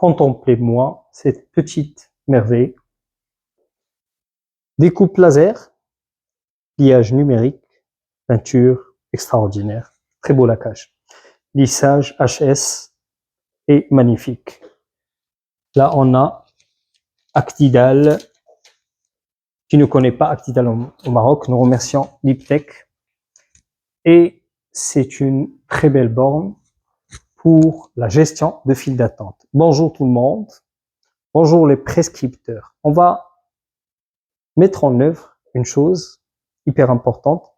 contemplez-moi cette petite merveille. Découpe laser, pliage numérique, peinture extraordinaire, très beau lacage. Lissage HS est magnifique. Là, on a Actidal. Qui ne connaît pas Actidal au Maroc, nous remercions Liptech. Et c'est une très belle borne pour la gestion de file d'attente. Bonjour tout le monde. Bonjour les prescripteurs. On va mettre en œuvre une chose hyper importante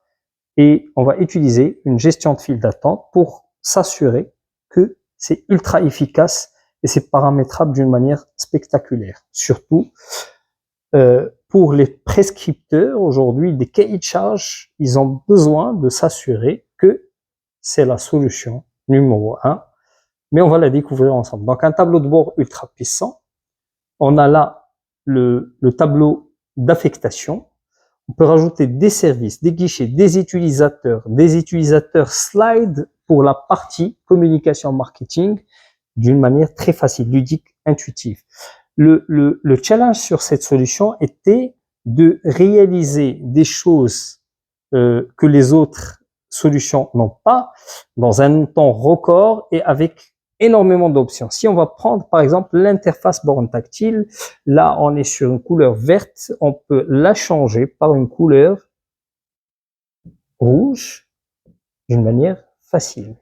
et on va utiliser une gestion de file d'attente pour s'assurer que c'est ultra efficace et c'est paramétrable d'une manière spectaculaire. Surtout pour les prescripteurs aujourd'hui des cahiers de charges, ils ont besoin de s'assurer que c'est la solution numéro 1, mais on va la découvrir ensemble. Donc un tableau de bord ultra puissant, on a là le tableau d'affectation. On peut rajouter des services, des guichets, des utilisateurs slide pour la partie communication marketing d'une manière très facile, ludique, intuitive. Le challenge sur cette solution était de réaliser des choses que les autres solutions n'ont pas dans un temps record et avec énormément d'options. Si on va prendre par exemple l'interface borne tactile, là on est sur une couleur verte, on peut la changer par une couleur rouge d'une manière facile.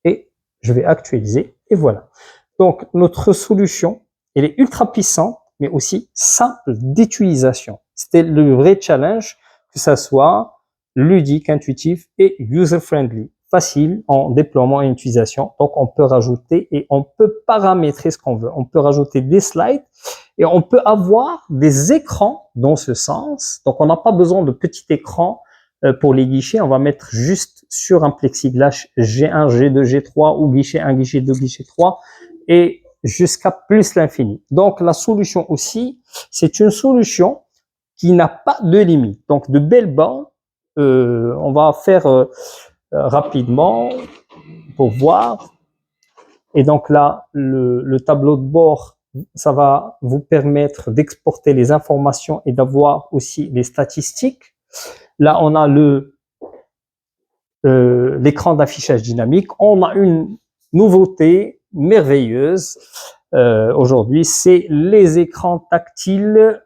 Et je vais actualiser et voilà. Donc notre solution, elle est ultra puissante mais aussi simple d'utilisation. C'était le vrai challenge, que ça soit ludique, intuitif et user-friendly, facile en déploiement et utilisation. Donc, on peut rajouter et on peut paramétrer ce qu'on veut. On peut rajouter des slides et on peut avoir des écrans dans ce sens. Donc, on n'a pas besoin de petits écrans pour les guichets. On va mettre juste sur un plexiglas G1, G2, G3 ou guichet 1, guichet 2, guichet 3 et jusqu'à plus l'infini. Donc, la solution aussi, c'est une solution qui n'a pas de limite. Donc, de belles bornes. On va faire rapidement pour voir. Et donc là, le tableau de bord, ça va vous permettre d'exporter les informations et d'avoir aussi les statistiques. Là, on a l'écran d'affichage dynamique. On a une nouveauté merveilleuse aujourd'hui, c'est les écrans tactiles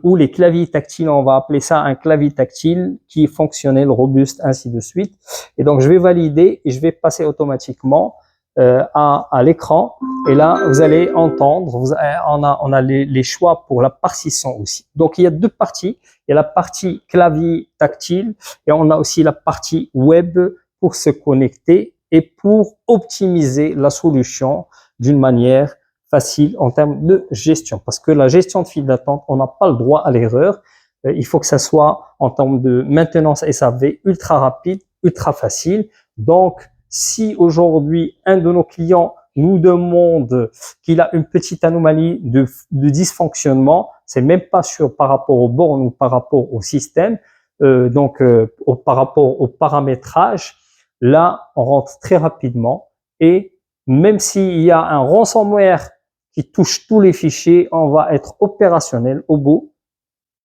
ou les claviers tactiles, on va appeler ça un clavier tactile qui est fonctionnel, robuste, ainsi de suite. Et donc, je vais valider et je vais passer automatiquement à l'écran. Et là, vous allez entendre, on a les choix pour la partie son aussi. Donc, il y a deux parties. Il y a la partie clavier tactile et on a aussi la partie web pour se connecter et pour optimiser la solution d'une manière facile en termes de gestion. Parce que la gestion de file d'attente, on n'a pas le droit à l'erreur. Il faut que ça soit en termes de maintenance SAV ultra rapide, ultra facile. Donc, si aujourd'hui, un de nos clients nous demande qu'il a une petite anomalie de dysfonctionnement, c'est même pas par rapport aux bornes ou par rapport au système, par rapport au paramétrage, là, on rentre très rapidement et même s'il y a un ransomware qui touche tous les fichiers, on va être opérationnel au bout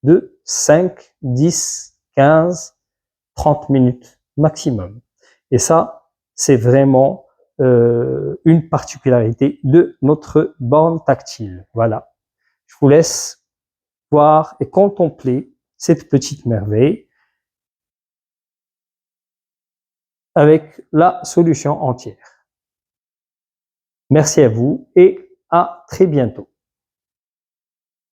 de 5, 10, 15, 30 minutes maximum. Et ça, c'est vraiment une particularité de notre borne tactile. Voilà. Je vous laisse voir et contempler cette petite merveille avec la solution entière. Merci à vous et à très bientôt.